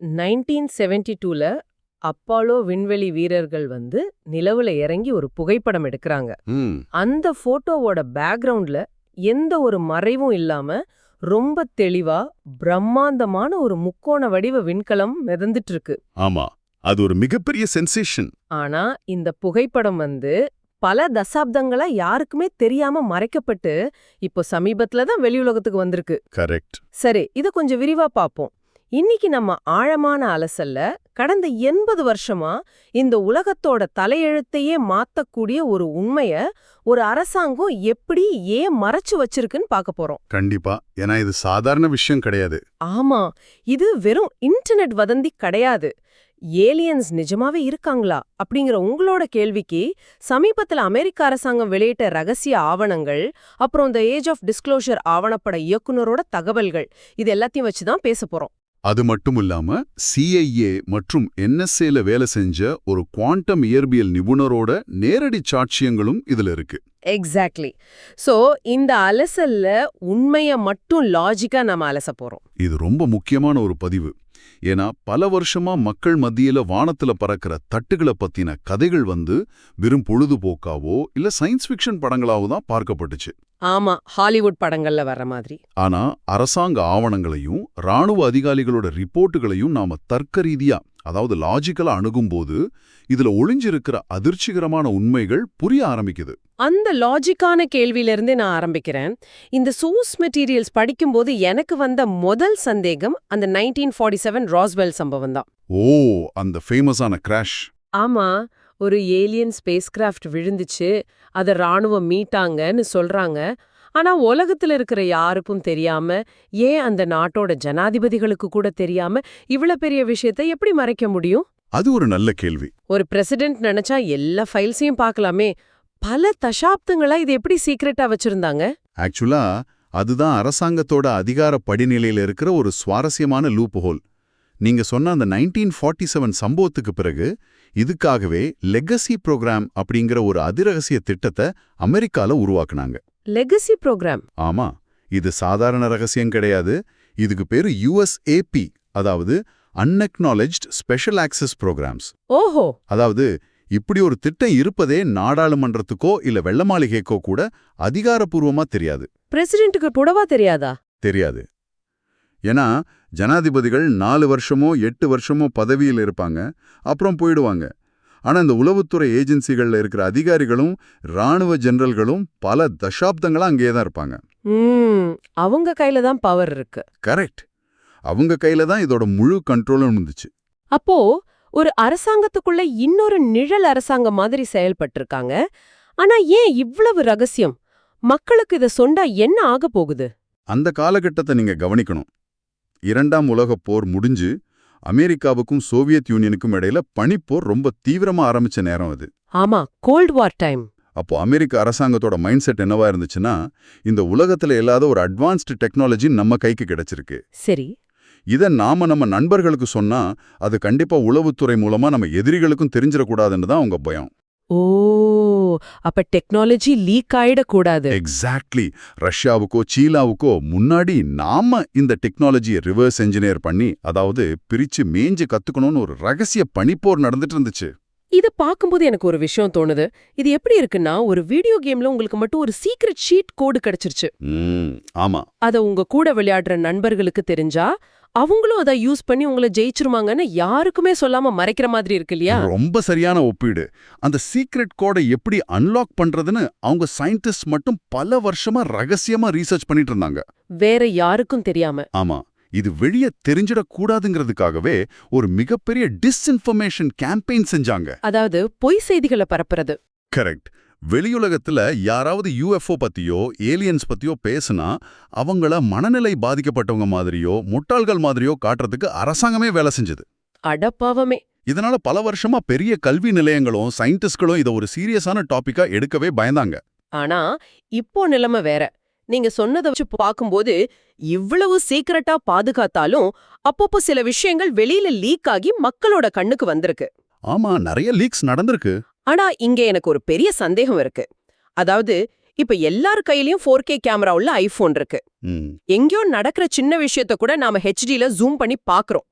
1972ல அப்பாலோ விண்வெளி வீரர்கள் நிலவுல இறங்கி ஒரு புகைப்படம் எடுக்கறாங்க. ம் அந்த போட்டோவோட பேக்ரவுண்ட்ல எந்த ஒரு மறைவும் இல்லாம ரொம்ப தெளிவா பிரம்மாண்டமான ஒரு முக்கோண வடிவ விண்கலம் மிதந்துட்டு இருக்கு. ஆமா, அது ஒரு மிகப்பெரிய சென்சேஷன். ஆனா இந்த புகைப்படம் பல தசாப்தங்களா யாருக்குமே தெரியாம மறைக்கப்பட்டு இப்போ சமீபத்துல தான் வெளியுலகத்துக்கு வந்திருக்கு. கரெக்ட். சரி, இத கொஞ்சம் விரிவா பாப்போம். இன்னைக்கு நம்ம ஆழமான அலசல்ல கடந்த 80 வருஷமா இந்த உலகத்தோட தலையெழுத்தையே மாத்தக்கூடிய ஒரு உண்மைய ஒரு அரசாங்கம் எப்படி ஏன் மறைச்சு வச்சிருக்குன்னு பார்க்க போறோம். கண்டிப்பா, ஏன்னா இது சாதாரண விஷயம் கிடையாது. ஆமா, இது வெறும் இன்டர்நெட் வதந்தி கிடையாது. ஏலியன்ஸ் நிஜமாவே இருக்காங்களா அப்படிங்கிற உங்களோட கேள்விக்கு சமீபத்துல அமெரிக்க அரசாங்கம் வெளியிட்ட ரகசிய ஆவணங்கள், அப்புறம் இந்த ஏஜ் ஆஃப் டிஸ்க்ளோஷர் ஆவணப்பட இயக்குனரோட தகவல்கள், இது எல்லாத்தையும் வச்சுதான் பேச போறோம். அது மட்டும் இல்லாம CIA மற்றும் NSAல வேலை செஞ்ச ஒரு குவாண்டம் இயற்பியல் நிபுணரோட நேரடி சாட்சியங்களும் இதுல இருக்கு. எக்ஸாக்ட்லி. சோ இந்த அலசல்ல உண்மைய மட்டும் லாஜிக்கா நம்ம அலச போறோம். இது ரொம்ப முக்கியமான ஒரு பதிவு. ஏன்னா பல வருஷமா மக்கள் மத்தியில வானத்துல பறக்கிற தட்டுகளை பத்தின கதைகள் வெறும் பொழுதுபோக்காவோ இல்ல சயின்ஸ் ஃபிக்ஷன் படங்களாவோ தான் பார்க்கப்பட்டுச்சு. ஆமா, ஹாலிவுட் படங்கள்ல வர்ற மாதிரி. ஆனா அரசாங்க ஆவணங்களையும் ராணுவ அதிகாரிகளோட ரிப்போர்ட்டுகளையும் நாம தர்க்க ரீதியா, அதாவது லாஜிக்கலா அணுகும்போது இதுல ஒளிஞ்சிருக்கிற அதிர்ச்சிகரமான உண்மைகள் புரிய ஆரம்பிக்குது. அந்த லாஜிக்கான கேள்வியிலிருந்தே நான் ஆரம்பிக்கிறேன். இந்த சோர்ஸ் மெட்டீரியல்ஸ் படிக்கும்போது எனக்கு வந்த முதல் சந்தேகம் அந்த 1947 ராஸ்வெல் சம்பவம் தான். ஓ, அந்த ஃபேமஸான கிராஷ். ஆமா, ஒரு ஏலியன் ஸ்பேஸ் கிராஃப்ட் விழுந்துச்சு, அத ராணுவம் மீட்டாங்கன்னு சொல்றாங்க. ஆனா உலகத்துல இருக்கிற யாருக்கும் தெரியாம, ஏன் அந்த நாட்டோட ஜனாதிபதிகளுக்கு கூட தெரியாம இவ்வளவு பெரிய விஷயத்தை எப்படி மறைக்க முடியும்? அது ஒரு நல்ல கேள்வி. ஒரு பிரசிடென்ட் நினைச்சா எல்லா ஃபைல்ஸையும் பார்க்கலாமே. பல தசாப்தங்களா இது எப்படி சீக்ரெட்டா வச்சிருந்தாங்க? ஆக்சுவலா அதுதான் அரசாங்கத்தோட அதிகார படிநிலையில இருக்கிற ஒரு சுவாரஸ்யமான லூப் ஹோல். நீங்க சொன்ன அந்த 1947 சம்பவத்துக்கு பிறகு இதுக்காகவே லெகசி ப்ரோக்ராம் அப்படிங்கிற ஒரு அதிரகசிய திட்டத்தை அமெரிக்கால உருவாக்குனாங்க. Legacy program? ஆமா, இது சாதாரண ரகசியம் கிடையாது. இதுக்கு பேரு USAP, அதாவது அன்எக்னாலஜ்ட் ஸ்பெஷல் ஆக்சஸ் ப்ரோக்ராம்ஸ். ஓஹோ. அதாவது இப்படி ஒரு திட்டம் இருப்பதே நாடாளுமன்றத்துக்கோ இல்ல வெள்ள மாளிகைக்கோ கூட அதிகாரப்பூர்வமா தெரியாது. பிரசிடென்ட்டுக்கு கூடவா தெரியாதா? தெரியாது. ஏன்னா ஜனாதிபதிகள் 4 வருஷமோ 8 வருஷமோ பதவியில் இருப்பாங்க, அப்புறம் போயிடுவாங்க. ஆனா இந்த உளவுத்துறை ஏஜென்சிகள்ல இருக்கிற அதிகாரிகளும் ராணுவ ஜெனரல்களும் பல தசாப்தங்களா அங்கேயே தான் இருப்பாங்க. அவங்க கையில தான் பவர் இருக்கு. கரெக்ட். அவங்க கையில தான் இதோட முழு கண்ட்ரோலும் இருந்துச்சு. அப்போ ஒரு அரசாங்கத்துக்குள்ள இன்னொரு நிழல் அரசாங்கம் மாதிரி செயல்பட்டிருக்காங்க. ஆனா ஏன் இவ்வளவு ரகசியம்? மக்களுக்கு இத சொன்னா என்ன ஆக போகுது? அந்த காலகட்டத்தை நீங்க கவனிக்கணும். 2ஆம் உலகப் போர் முடிஞ்சு அமெரிக்காவுக்கும் சோவியத் யூனியனுக்கும் இடையில பனிப்போர் ரொம்ப தீவிரமா ஆரம்பிச்ச நேரம் அது. ஆமா, கோல்ட் வார் டைம். அப்போ அமெரிக்க அரசாங்கத்தோட மைண்ட் செட் என்னவா இருந்துச்சுன்னா, இந்த உலகத்துல இல்லாத ஒரு அட்வான்ஸ்டு டெக்னாலஜி நம்ம கைக்கு கிடைச்சிருக்கு. சரி. இதை நம்ம நண்பர்களுக்கு சொன்னா அது கண்டிப்பா உளவுத்துறை மூலமா நம்ம எதிரிகளுக்கும் தெரிஞ்சிடக்கூடாதுன்னு தான் அவங்க பயம். ஓ, அப்ப டெக்னாலஜி லீக் ஆயிடக்கூடாது. எக்ஸாக்ட்லி. ரஷ்யாவுக்கோ சீனாவுக்கோ முன்னாடி நாம இந்த டெக்னாலஜியை ரிவர்ஸ் என்ஜினியர் பண்ணி, அதாவது பிரிச்சு மேஞ்சு கத்துக்கணும்னு ஒரு ரகசிய பனிப்போர் நடந்துட்டு இருந்துச்சு. இத பாக்கும்போது எனக்கு ஒரு விஷயம் தோணுது. இது எப்படி இருக்குன்னா, ஒரு வீடியோ கேம்ல உங்களுக்கு மட்டும் ஒரு சீக்ரெட் ஷீட் கோடு கிடைச்சிருச்சு. ஆமா. அத உங்க கூட விளையாடுற நண்பர்களுக்கு தெரிஞ்சா அவங்களும் அதை யூஸ் பண்ணி உங்களை ஜெயிச்சிருவாங்கன்னு யாருக்குமே சொல்லாம மறைக்கிற மாதிரி இருக்கு இல்லையா? ரொம்ப சரியான ஒப்பீடு. அந்த சீக்ரெட் கோடை எப்படி அன்லாக் பண்றதுன்னு அவங்க சயின்டிஸ்ட் மட்டும் பல வருஷமா ரகசியமா ரீசர்ச் பண்ணிட்டு இருந்தாங்க. வேற யாருக்கும் தெரியாம. ஆமா, இது வெளியே தெரிஞ்சிடக்கூடாதுங்கிறதுக்காகவே ஒரு மிகப்பெரிய டிஸ்இன்ஃபர்மேஷன் கேம்பெயின் செஞ்சாங்க. அதாவது பொய் செய்திகளை பரப்புறது. கரெக்ட். வெளியுலகத்துல யாராவது UFO பத்தியோ ஏலியன்ஸ் பத்தியோ பேசுனா அவங்கள மனநிலை பாதிக்கப்பட்டவங்க மாதிரியோ முட்டாள்கள் மாதிரியோ காட்டுறதுக்கு அரசாங்கமே வேலை செஞ்சது. அடப்பாவமே. இதனால பல வருஷமா பெரிய கல்வி நிலையங்களும் சயின்டிஸ்ட்களும் இதை ஒரு சீரியஸான டாபிக்கா எடுக்கவே பயந்தாங்க. ஆனா இப்போ நிலைமை வேற. நீங்க சொன்னதை வச்சு பார்க்கும்போது இவ்வளவு சீக்கிரட்டா பாதுகாத்தாலும் அப்பப்போ சில விஷயங்கள் வெளியில லீக் ஆகி மக்களோட கண்ணுக்கு வந்திருக்கு. ஆமா, நிறைய லீக்ஸ் நடந்திருக்கு. ஆனா இங்க எனக்கு ஒரு பெரிய சந்தேகம் இருக்கு. அதாவது இப்ப எல்லார் கையிலயும் 4K கேமரா உள்ள ஐபோன் இருக்கு. எங்கேயோ நடக்கிற சின்ன விஷயத்த கூட நாம HDல ஜூம் பண்ணி பாக்குறோம்.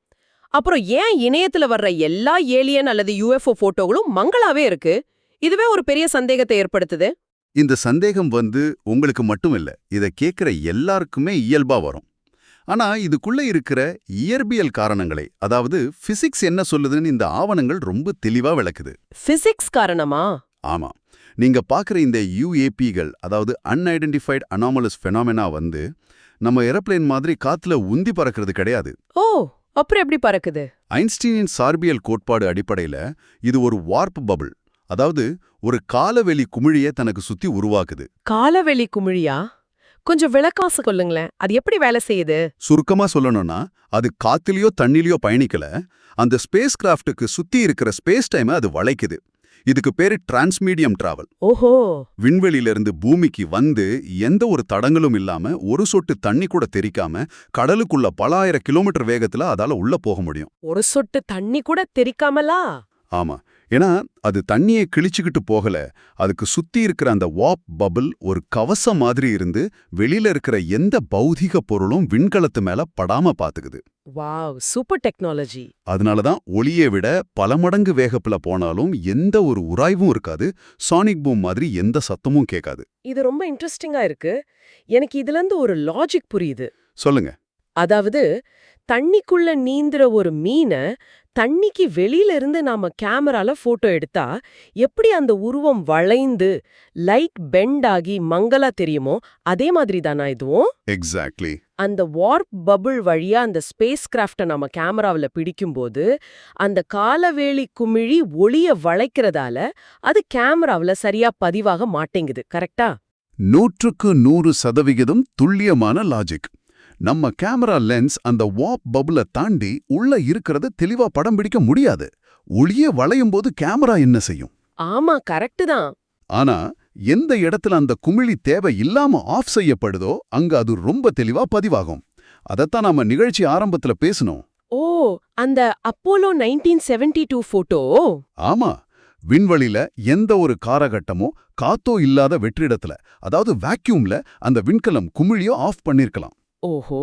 அப்புறம் ஏன் இணையத்துல வர்ற எல்லா ஏலியன் அல்லது யுஎஃப்ஓ போட்டோகளும் மங்களாவே இருக்கு? இதுவே ஒரு பெரிய சந்தேகத்தை ஏற்படுத்துது. இந்த சந்தேகம் உங்களுக்கு மட்டும் இல்ல, இத கேக்குற எல்லாருக்குமே இயல்பா வரும். ஆனா இதுக்குள்ள இருக்கிற இயற்பியல் காரணங்களை, அதாவது பிசிக்ஸ் என்ன சொல்லுதுன்னு இந்த ஆவணங்கள் ரொம்ப தெளிவா விளக்குது. பிசிக்ஸ் காரணமா? ஆமா, நீங்க பாக்குற இந்த யுஏபிகள், அதாவது அன்ஐடென்டிஃபைட் அனாமலஸ் ஃபெனாமெனா நம்ம ஏரோப்ளேன் மாதிரி காத்துல உந்தி பறக்கிறது கிடையாது. ஓ, அப்புறம் எப்படி பறக்குது? ஐன்ஸ்டீனின் சார்பியல் கோட்பாடு அடிப்படையில இது ஒரு வார்ப் பபிள், அதாவது ஒரு காலவெளி குமிழியை தனக்கு சுத்தி உருவாக்குது. காலவெளி குமிழியா? கொஞ்சம் விளக்கமா சொல்லுங்களேன், அது எப்படி வேலை செய்யுது? சுருக்கமா சொல்லணும்னா, அது காத்திலயோ தண்ணிலயோ பயணிக்கல, அந்த ஸ்பேஸ் கிராஃப்டுக்கு சுத்தி இருக்கிற ஸ்பேஸ் டைமை அது வளைக்குது. இதுக்கு பேரு டிரான்ஸ்மீடியம் டிராவல். ஓஹோ. விண்வெளியிலிருந்து பூமிக்கு எந்த ஒரு தடங்களும் இல்லாம, ஒரு சொட்டு தண்ணி கூட தெறிக்காம கடலுக்குள்ள பல ஆயிரம் கிலோமீட்டர் வேகத்துல அதால உள்ள போக முடியும். ஒரு சொட்டு தண்ணி கூட தெறிக்காமலா? ஆமா, ஏன்னா அது தண்ணியை கிழிச்சுக்கிட்டு போகல, அதுக்கு சுத்தி இருக்கிற அந்த வார்ப் பபிள் ஒரு கவசம் மாதிரி இருந்து வெளியில இருக்கிற எந்த பௌதிக பொருளும் விண்கலத்து மேல படாம பாத்துக்குது. Wow, super technology. அதனாலதான் ஒளியை விட பல மடங்கு வேகத்துல போனாலும் எந்த ஒரு உராய்வும் இருக்காது, சானிக் பூம் மாதிரி எந்த சத்தமும் கேட்காது. இது ரொம்ப இன்ட்ரெஸ்டிங்கா இருக்கு. எனக்கு இதுல இருந்து ஒரு லாஜிக் புரியுது. சொல்லுங்க. அதாவது தண்ணிக்குள்ள நீந்துற ஒரு மீனை தண்ணிக்கு வெளியில இருந்து நாம கேமரால போட்டோ எடுத்தா எப்படி அந்த உருவம் வளைந்து லைட் பெண்ட் ஆகி மங்கலா தெரியுமோ அதே மாதிரி தானா இதுவும்? எக்ஸாக்ட்லி. அந்த வார்ப் பபிள் வழியா அந்த ஸ்பேஸ் கிராஃப்ட நம்ம கேமராவில பிடிக்கும்போது அந்த காலவேளி குமிழி ஒளிய வளைக்கிறதால அது கேமராவில சரியா பதிவாக மாட்டேங்குது. கரெக்டா? 100% துல்லியமான லாஜிக். நம்ம கேமரா லென்ஸ் அந்த வார்ப் பபிள தாண்டி உள்ள இருக்கிறத தெளிவா படம் பிடிக்க முடியாது. ஒளியே வளையும் போது கேமரா என்ன செய்யும்? ஆமா, கரெக்ட் தான். ஆனா எந்த இடத்துல அந்த குமிழி தேவை இல்லாம ஆஃப் செய்யப்படுதோ அங்க அது ரொம்ப தெளிவா பதிவாகும். அதத்தான் நாம நிகழ்ச்சி ஆரம்பத்துல பேசணும். ஓ, அந்த அப்போலோ 1972 போட்டோ? ஆமா, விண்வெளியில எந்த ஒரு காரகட்டமோ காத்தோ இல்லாத வெற்றிடத்துல, அதாவது வேக்யூம்ல அந்த விண்கலம் குமிழியோ ஆஃப் பண்ணிருக்கலாம். ஓஹோ,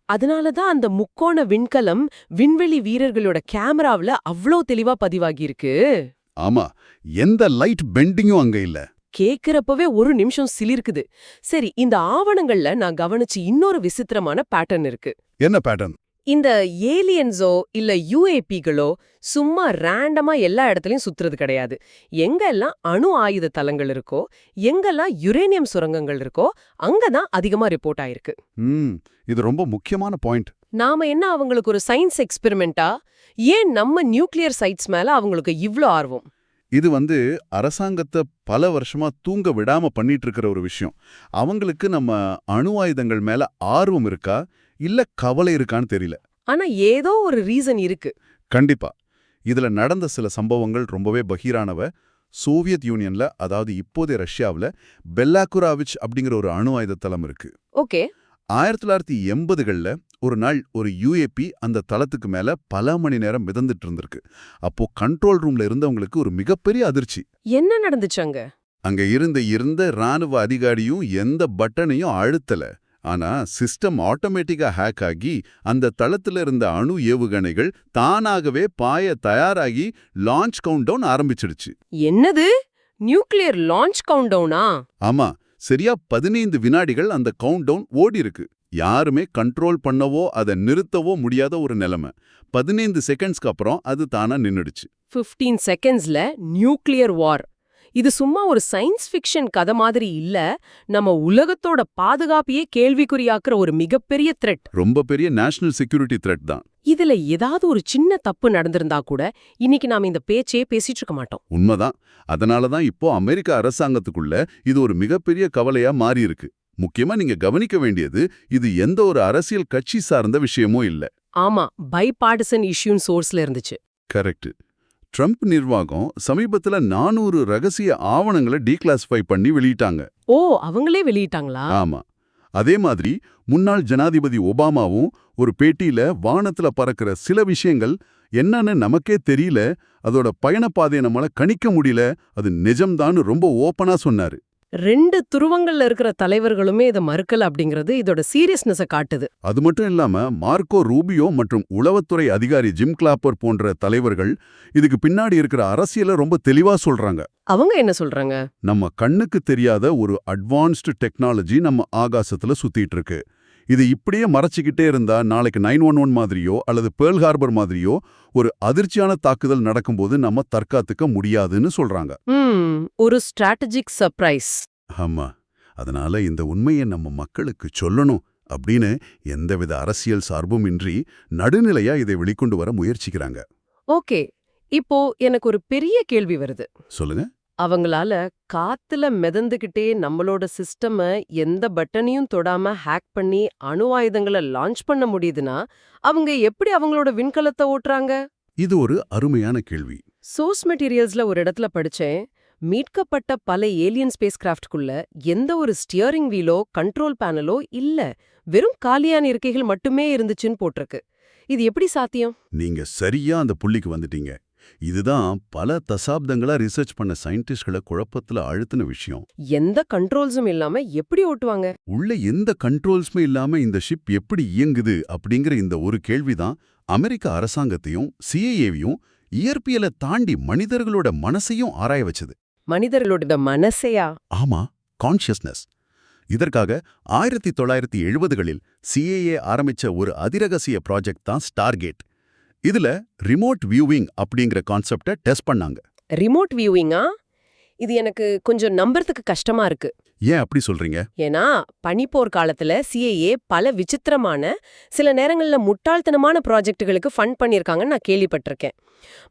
அதனாலதான் அந்த முக்கோண விண்கலம் விண்வெளி வீரர்களோட கேமராவுல அவ்ளோ தெளிவா பதிவாகியிருக்கு. ஆமா, எந்த லைட் பெண்டிங்கும் அங்க இல்ல. கேக்குறப்பவே ஒரு நிமிஷம் சிலிர்க்குது. சரி, இந்த ஆவணங்கள்ல நான் கவனிச்சு இன்னொரு விசித்திரமான பேட்டர்ன் இருக்கு. என்ன பேட்டர்ன்? இந்த ஏலியன்ஸோ இல்ல யுஏபிகளோ சும்மா ரேண்டமா எல்லா இடத்துலயும் சுத்துறது கிடையாது. எங்கெல்லாம் அணு ஆயுத தளங்கள் இருக்கோ, எங்கெல்லாம் யுரேனியம் சுரங்கங்கள் இருக்கோ, அங்கதான் அதிகமா ரிப்போர்ட் ஆயிருக்கு. இது ரொம்ப முக்கியமான பாயிண்ட். நாம என்ன அவங்களுக்கு ஒரு சயின்ஸ் எக்ஸ்பெரிமெண்டா? ஏன் நம்ம நியூக்ளியர் சைட்ஸ் மேல அவங்களுக்கு இவ்ளோ ஆர்வம்? இது அரசாங்கத்தை பல வருஷமா தூங்க விடாம பண்ணிட்டு இருக்கிற ஒரு விஷயம். அவங்களுக்கு நம்ம அணு ஆயுதங்கள் மேல ஆர்வம் இருக்கா இல்ல கவலை இருக்கான்னு தெரியல. ஆனா ஏதோ ஒரு ரீசன் இருக்கு. கண்டிப்பா. இதுல நடந்த சில சம்பவங்கள் ரொம்பவே பகீரானவ. சோவியத் யூனியன்ல, அதாவது இப்போதைய ரஷ்யாவுல பெல்லாகுராவிச் அப்படிங்கிற ஒரு அணு ஆயுத தளம் இருக்கு. ஓகே. 1980கள்ல ஒரு நாள் ஒரு யுஏபி அந்த தளத்துக்கு மேல பல மணி நேரம் மிதந்துட்டு இருந்திருக்கு. அப்போ கண்ட்ரோல் ரூம்ல இருந்தவங்களுக்கு ஒரு மிகப்பெரிய அதிர்ச்சி. என்ன நடந்துச்சு அங்க? அங்க இருந்த ராணுவ அதிகாரியும் எந்த பட்டனையும் அழுத்தல. ஆனா சிஸ்டம் ஆட்டோமேட்டிக்கா ஹேக் ஆகி அந்த தளத்துல இருந்த அணு ஏவுகணைகள் தானாகவே பாய தயாராகி லான்ச் கவுண்டவுன் ஆரம்பிச்சிடுச்சு. என்னது? நியூக்ளியர் லான்ச் கவுண்டவுனா? ஆமா, சரியா 15 வினாடிகள் அந்த கவுண்டவுன் ஓடி இருக்கு. யாருமே கண்ட்ரோல் பண்ணவோ அதை நிறுத்தவோ முடியாத ஒரு நிலைமை. 15 செகண்ட்ஸ்க்கு அப்புறம் அது தானா நின்னுடுச்சு. 15 செகண்ட்ஸ்ல நியூக்ளியர் வார். இது சும்மா ஒரு சயின்ஸ் ஃபிக்ஷன் கதை மாதிரி இல்ல, நம்ம உலகத்தோட பாதுகாப்பையே கேள்விக்குறியாக்குற ஒரு மிகப்பெரிய த்ரெட். ரொம்ப பெரிய நேஷனல் செக்யூரிட்டி த்ரெட் தான். இதுல ஏதாவது ஒரு சின்ன தப்பு நடந்திருந்தா கூட இன்னைக்கு நாம இந்த பேச்சே பேசிட்டு இருக்க மாட்டோம். உண்மைதான். அதனாலதான் இப்போ அமெரிக்க அரசாங்கத்துக்குள்ள இது ஒரு மிகப்பெரிய கவலையா மாறி இருக்கு. முக்கியமா நீங்க கவனிக்க வேண்டியது, இது எந்த ஒரு அரசியல் கட்சி சார்ந்த விஷயமோ இல்ல. ஆமா, பைபார்டிசன் இஷ்யூன் சோர்ஸ்ல இருந்துச்சு. கரெக்ட். ட்ரம்ப் நிர்வாகம் சமீபத்துல 400 ரகசிய ஆவணங்களை டீக்ளாசிஃபை பண்ணி வெளியிட்டாங்க. ஓ, அவங்களே வெளியிட்டாங்களா? ஆமா. அதே மாதிரி முன்னாள் ஜனாதிபதி ஒபாமாவும் ஒரு பேட்டியில வானத்துல பறக்கிற சில விஷயங்கள் என்னன்னு நமக்கே தெரியல, அதோட பயணப்பாதையை நம்மளால கணிக்க முடியல, அது நிஜம்தான்னு ரொம்ப ஓப்பனா சொன்னாரு. 2 துருவங்கள்ல இருக்கிற தலைவர்களுமே இதை மறுக்கல அப்படிங்கிறது இதோட சீரியஸ்னஸை காட்டுது. அது மட்டும் இல்லாம மார்க்கோ ரூபியோ மற்றும் உளவுத்துறை அதிகாரி ஜிம் கிளாப்பர் போன்ற தலைவர்கள் இதுக்கு பின்னாடி இருக்கிற அரசியலை ரொம்ப தெளிவா சொல்றாங்க. அவங்க என்ன சொல்றாங்க? நம்ம கண்ணுக்கு தெரியாத ஒரு அட்வான்ஸ்டு டெக்னாலஜி நம்ம ஆகாசத்துல சுத்திட்டு இருக்கு. இது இப்படியே மறைச்சிக்கிட்டே இருந்தா நாளைக்கு 911 மாதிரியோ அல்லது பேர்ல் ஹார்பர் மாதிரியோ ஒரு அதிர்ச்சியான தாக்குதல் நடக்கும்போது நம்ம தற்காத்துக்க முடியாதுன்னு சொல்றாங்க. ஒரு ஸ்ட்ராட்டஜிக் சர்ப்ரைஸ். ஆமா, அதனால இந்த உண்மையை நம்ம மக்களுக்கு சொல்லணும் அப்படின்னு எந்தவித அரசியல் சார்பும் இன்றி நடுநிலையா இதை வெளிக்கொண்டு வர முயற்சிக்கிறாங்க. ஓகே, இப்போ எனக்கு ஒரு பெரிய கேள்வி வருது. சொல்லுங்க. அவங்களால காத்துல மிதந்துகிட்டே நம்மளோட சிஸ்டம எந்த பட்டனையும் தொடாம ஹேக் பண்ணி அணு ஆயுதங்களை லான்ச் பண்ண முடியுதுன்னா அவங்க எப்படி அவங்களோட விண்கலத்தை ஓட்டுறாங்க? இது ஒரு அருமையான கேள்வி. சோர்ஸ் மெட்டீரியல்ஸ்ல ஒரு இடத்துல படிச்சேன், மீட்கப்பட்ட பல ஏலியன் ஸ்பேஸ் கிராஃப்ட்குள்ள எந்த ஒரு ஸ்டியரிங் வீலோ கண்ட்ரோல் பேனலோ இல்ல, வெறும் காலியான இருக்கைகள் மட்டுமே இருந்துச்சுன்னு போட்டிருக்கு. இது எப்படி சாத்தியம்? நீங்க சரியா அந்த புள்ளிக்கு வந்துட்டீங்க. இதுதான் பல தசாப்தங்களா ரிசர்ச் பண்ண சயின்டிஸ்ட்களை குழப்பத்துல அழுத்தின விஷயம். எந்த கண்ட்ரோல்ஸும் இல்லாம எப்படி ஓட்டுவாங்க? உள்ள எந்த கண்ட்ரோல்ஸுமே இல்லாம இந்த ஷிப் எப்படி இயங்குது அப்படிங்கிற இந்த ஒரு கேள்விதான் அமெரிக்க அரசாங்கத்தையும் சிஐஏவையும் இயற்பியலை தாண்டி மனிதர்களோட மனசையும் ஆராய வச்சது. மனிதர்களோட மனசையா? ஆமா, கான்ஷியஸ்னஸ். இதற்காக 1970களில் சிஐஏ ஆரம்பிச்ச ஒரு அதிரகசிய ப்ராஜெக்ட் தான் ஸ்டார்கேட். இதுல ரிமோட் வியூவிங் அப்படிங்கிற கான்செப்டை டெஸ்ட் பண்ணாங்க. ரிமோட் வியூவிங்கா? இது எனக்கு கொஞ்சம் நம்புறதுக்கு கஷ்டமா இருக்கு. ஏன் அப்படி சொல்றீங்க? ஏன்னா பனிப்போர் காலத்துல சிஐஏ பல விசித்திரமான, சில நேரங்கள்ல முட்டாள்தனமான ப்ராஜெக்டுகளுக்கு ஃபண்ட் பண்ணியிருக்காங்கன்னு நான் கேள்விப்பட்டிருக்கேன்.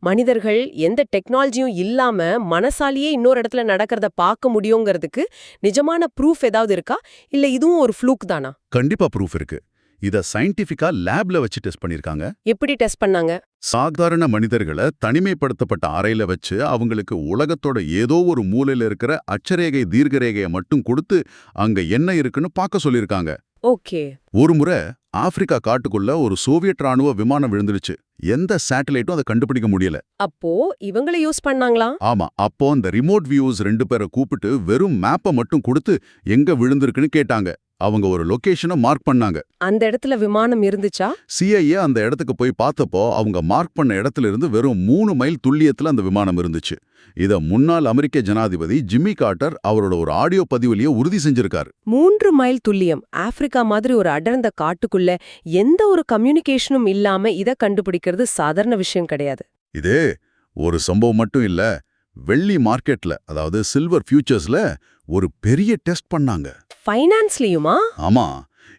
மனிதர்கள் எந்த டெக்னாலஜியும் இல்லாம மனசாலியே இன்னொரு இடத்துல நடக்கிறத பார்க்க முடியுங்கிறதுக்கு நிஜமான ப்ரூஃப் ஏதாவது இருக்கா, இல்ல இதுவும் ஒரு ஃப்ளூக் தானா? கண்டிப்பா ப்ரூஃப் இருக்கு. இத சயின்டிஃபிக்கா லேப்ல வச்சு டெஸ்ட் பண்ணிருக்காங்க. எப்படி டெஸ்ட் பண்ணாங்க? சாதாரண மனிதர்களை தனிமைப்படுத்தப்பட்ட அறையில வச்சு அவங்களுக்கு உலகத்தோட ஏதோ ஒரு மூலையில இருக்கிற அட்சரேகை தீர்க்கரேகையை மட்டும் கொடுத்து அங்க என்ன இருக்குன்னு பார்க்க சொல்லிருக்காங்க. ஓகே. ஒரு முறை ஆப்பிரிக்கா காட்டுக்குள்ள ஒரு சோவியட் ராணுவ விமானம் விழுந்துருச்சு. எந்த சேட்டலைட்டும் அதை கண்டுபிடிக்க முடியல. அப்போ இவங்களை யூஸ் பண்ணாங்களா? ஆமா, அப்போ அந்த ரிமோட் வியூஸ் 2 பேரை கூப்பிட்டு வெறும் மேப்பை மட்டும் கொடுத்து எங்க விழுந்திருக்குன்னு கேட்டாங்க. அவங்க ஒரு லொகேஷனை மார்க் பண்ணாங்க. அந்த இடத்துல விமானம் இருந்துச்சா? சிஐஏ அந்த இடத்துக்கு போய் பார்த்தப்போ அவங்க மார்க் பண்ண இடத்துல இருந்து வெறும் 3 மைல் துல்லியத்துல அந்த விமானம் இருந்துச்சு. இத முன்னாள் அமெரிக்க ஜனாதிபதி ஜிம்மி கார்ட்டர் அவரோட ஒரு ஆடியோ பதிவிலேயே உறுதி செஞ்சிருக்காரு. 3 மைல் துல்லியம். ஆப்பிரிக்கா மாதிரி ஒரு அடர்ந்த காட்டுக்குள்ள எந்த ஒரு கம்யூனிகேஷனும் இல்லாம இத கண்டுபிடிக்கிறது சாதாரண விஷயம் கிடையாது. இது ஒரு சம்பவம் மட்டும் இல்ல. வெள்ளி மார்க்கெட்ல, அதாவது சில்வர் ஃபியூச்சர்ஸ்ல ஒரு பெரிய டெஸ்ட் பண்ணாங்க. ஃபைனான்ஸ்லயுமா? ஆமா,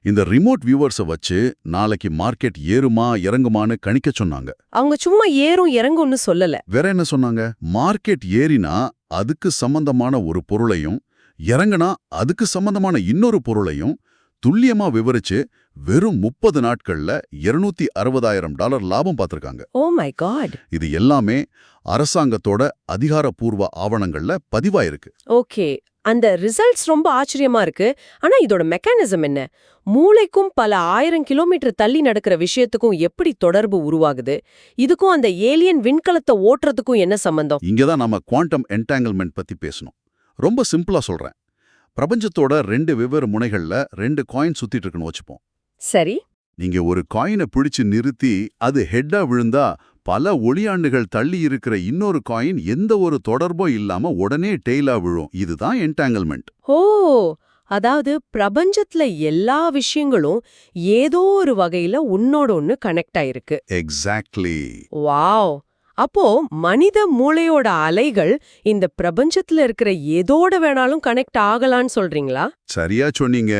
இந்த ரிமோட் வியூவர்ஸை வச்சு நாளைக்கு மார்க்கெட் ஏறுமா இறங்குமான்னு கணிக்க சொன்னாங்க. அவங்க சும்மா ஏறும் இறங்கும்னு சொல்லல. வேற என்ன சொன்னாங்க? மார்க்கெட் ஏறினா அதுக்கு சம்பந்தமான ஒரு பொருளையும், இறங்குனா அதுக்கு சம்பந்தமான இன்னொரு பொருளையும் துல்லியமா விவரிச்சு வெறும் 30 நாட்கள்ல $260,000 லாபம் பார்த்திருக்காங்க. Oh my god. இது எல்லாமே அரசாங்கத்தோட அதிகாரப்பூர்வ ஆவணங்கள்ல பதிவாயிருக்கு. ஓகே, அந்த ரிசல்ட்ஸ் ரொம்ப ஆச்சரியமா இருக்கு. ஆனா இதோட மெக்கானிசம் என்ன? மூளைக்கும் பல 1000 கிலோமீட்டர் தள்ளி நடக்கிற விஷயத்துக்கும் எப்படி தொடர்பு உருவாகுது? இதுக்கும் அந்த ஏலியன் விண்கலத்தை ஓட்டுறதுக்கும் என்ன சம்பந்தம்? இங்கதான் நம்ம குவாண்டம் என்டாங்கிள்மெண்ட் பத்தி பேசணும். ரொம்ப சிம்பிளா சொல்றேன். பிரபஞ்சத்தோட 2 வெவ்வேறு முனைகள்ல 2 காயின் சுத்திட்டு இருக்குன்னு வச்சுப்போம். சரி. நீங்க ஒரு காயினை பிடிச்சு நிறுத்தி அது ஹெட்டா விழுந்தா பல ஒளியாண்டுகள் தள்ளி இருக்கிற இன்னொரு காயின் எந்த ஒரு தொடர்பும் இல்லாம உடனே டெய்லா விழும். இதுதான் என்டாங்கிள்மெண்ட். ஓ, அதாவது பிரபஞ்சத்துல எல்லா விஷயங்களும் ஏதோ ஒரு வகையில உன்னோட ஒன்னு கனெக்ட் ஆயிருக்கு. எக்ஸாக்ட்லி. வாவ். அப்போ மனித மூளையோட அலைகள் இந்த பிரபஞ்சத்துல இருக்கிற ஏதோட வேணாலும் கனெக்ட் ஆகலான்னு சொல்றீங்களா? சரியா சொன்னீங்க.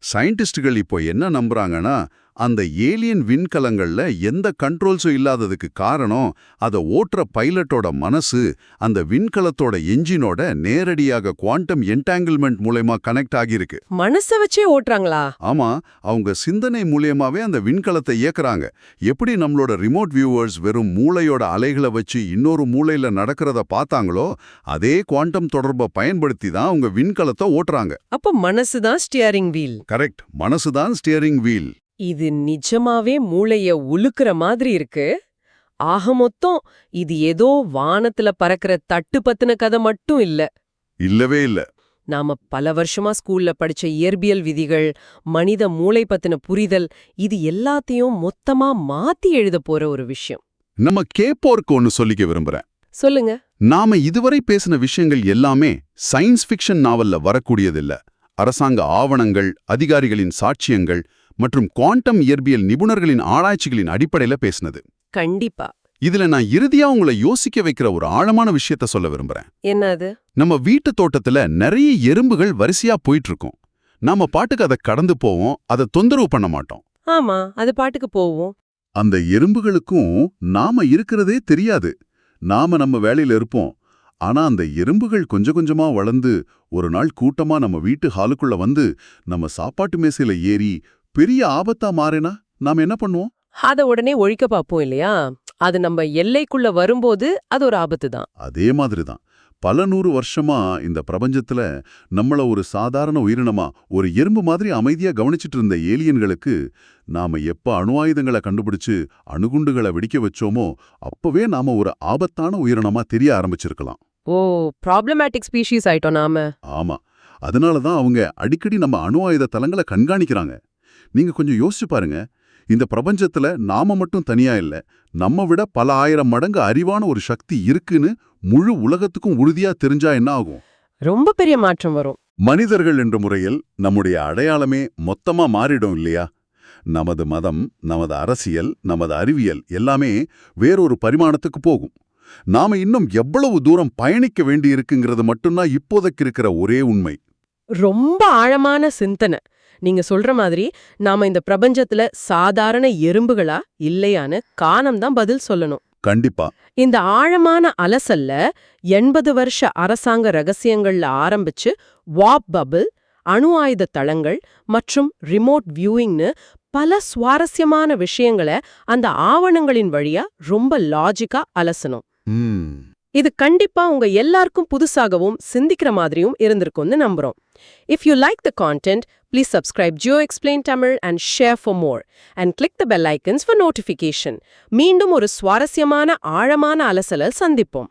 சயின்டிஸ்டுகள் இப்போ என்ன நம்புறாங்கன்னா, அந்த ஏலியன் விண்கலங்கள்ல எந்த கண்ட்ரோல்ஸும் இல்லாததுக்கு காரணம் அதை ஓட்டுற பைலட்டோட மனசு அந்த விண்கலத்தோட என்ஜினோட நேரடியாக குவாண்டம் என்டாங்கிள்மெண்ட் மூலமா கனெக்ட் ஆகியிருக்கு. மனசை வச்சே ஓட்டுறாங்களா? ஆமா, அவங்க சிந்தனை மூலியமாவே அந்த விண்கலத்தை இயக்குறாங்க. எப்படி நம்மளோட ரிமோட் வியூவர்ஸ் வெறும் மூளையோட அலைகளை வச்சு இன்னொரு மூளையில நடக்கிறத பார்த்தாங்களோ, அதே குவாண்டம் தொடர்பை பயன்படுத்தி தான் அவங்க விண்கலத்தை ஓட்டுறாங்க. அப்ப மனசுதான் ஸ்டியரிங் வீல். கரெக்ட், மனசுதான் ஸ்டியரிங் வீல். இது நிஜமாவே மூளைய உலுக்குற மாதிரி இருக்கு. ஆக மொத்தம் இது ஏதோ வானத்துல பறக்கிற தட்டு பத்தின கதை மட்டும் இல்ல. இல்லவே இல்ல. நாம பல வருஷமா ஸ்கூல்ல படிச்ச இயற்பியல் விதிகள், மனித மூளை பத்தின புரிதல், இது எல்லாத்தையும் மொத்தமா மாத்தி எழுத போற ஒரு விஷயம். நம்ம கேப்போருக்கு ஒன்னு சொல்லிக்க விரும்புறேன். சொல்லுங்க. நாம இதுவரை பேசின விஷயங்கள் எல்லாமே சயின்ஸ் ஃபிக்ஷன் நாவல்ல வரக்கூடியதில்ல. அரசாங்க ஆவணங்கள், அதிகாரிகளின் சாட்சியங்கள் மற்றும் குவாண்டம் இயற்பியல் நிபுணர்களின் ஆராய்ச்சிகளின் அடிப்படையில பேசினது. கண்டிப்பா. இதுல நான் இறுதியா உங்களை யோசிக்க வைக்கிற ஒரு ஆழமான விஷயத்த சொல்ல விரும்புறேன். என்னது? நம்ம வீட்டு தோட்டத்துல நிறைய எறும்புகள் வரிசையா போயிட்டு இருக்கும். நாம பாட்டுக்கு அதை கடந்து போவோம், அதை தொந்தரவு பண்ண மாட்டோம். ஆமா, அது பாட்டுக்கு போவோம். அந்த எறும்புகளுக்கும் நாம இருக்கிறதே தெரியாது. நாம நம்ம வேலையில இருப்போம். ஆனா அந்த எறும்புகள் கொஞ்சம் கொஞ்சமா வளர்ந்து ஒரு நாள் கூட்டமா நம்ம வீட்டு ஹாலுக்குள்ள வந்து நம்ம சாப்பாட்டு மேசையில ஏறி பெரிய ஆபத்தா மாறினா நாம என்ன பண்ணுவோம்? அத உடனே ஒழிக்க பாப்போம் இல்லையா? அது நம்ம எல்லைக்குள்ள வரும்போது அது ஒரு ஆபத்து தான். அதே மாதிரிதான் பல 100 வருஷமா இந்த பிரபஞ்சத்துல நம்மள ஒரு சாதாரண உயிரினமா, ஒரு எறும்பு மாதிரி அமைதியா கவனிச்சிட்டு இருந்த ஏலியன்களுக்கு நாம எப்ப அணு ஆயுதங்களை கண்டுபிடிச்சு அணுகுண்டுகளை வெடிக்க வச்சோமோ அப்பவே நாம ஒரு ஆபத்தான உயிரினமா தெரிய ஆரம்பிச்சிருக்கலாம். ஓ, ப்ராப்ளமேட்டிக் ஸ்பீஷீஸ் ஆயிட்டோம் நாம. ஆமா, அதனாலதான் அவங்க அடிக்கடி நம்ம அணு ஆயுத தளங்களை கண்காணிக்கிறாங்க. நீங்க கொஞ்சம் யோசிச்சு பாருங்க. இந்த பிரபஞ்சத்துல நாம மட்டும் தனியா இல்ல, நம்ம விட பல 1000 மடங்கு அறிவான ஒரு சக்தி இருக்குன்னு முழு உலகத்துக்கும் உறுதியா தெரிஞ்சா என்ன ஆகும்? ரொம்ப பெரிய மாற்றம் வரும். மனிதர்கள் என்ற முறையில் நம்முடைய அடையாளமே மொத்தமா மாறிடும் இல்லையா? நமது மதம், நமது அரசியல், நமது அறிவியல் எல்லாமே வேறொரு பரிமாணத்துக்கு போகும். நாம இன்னும் எவ்வளவு தூரம் பயணிக்க வேண்டியிருக்குங்கிறது மட்டும்தான் இப்போதைக்கு இருக்கிற ஒரே உண்மை. ரொம்ப ஆழமான சிந்தனை. நீங்க சொல்ற மாதிரி நாம இந்த பிரபஞ்சத்துல சாதாரண எறும்புகளா இல்லையான்னு காலம் தான் பதில் சொல்லணும். கண்டிப்பா. இந்த ஆழமான அலசல்ல 80 வருஷ அரசாங்க ரகசியங்கள்ல ஆரம்பிச்சு வார்ப் பபிள், அணு ஆயுத தளங்கள் மற்றும் ரிமோட் வியூயிங்னு பல சுவாரஸ்யமான விஷயங்களை அந்த ஆவணங்களின் வழியா ரொம்ப லாஜிக்கா அலசணும். இது கண்டிப்பா உங்க எல்லாருக்கும் புதுசாகவும் சிந்திக்கிற மாதிரியும் இருந்திருக்கும்னு நம்புறோம். If you like the content, please subscribe Geo Explain Tamil and share for more. And click the bell icons for notification. மீண்டும் ஒரு சுவாரஸ்யமான ஆழமான அலசலில் சந்திப்போம்.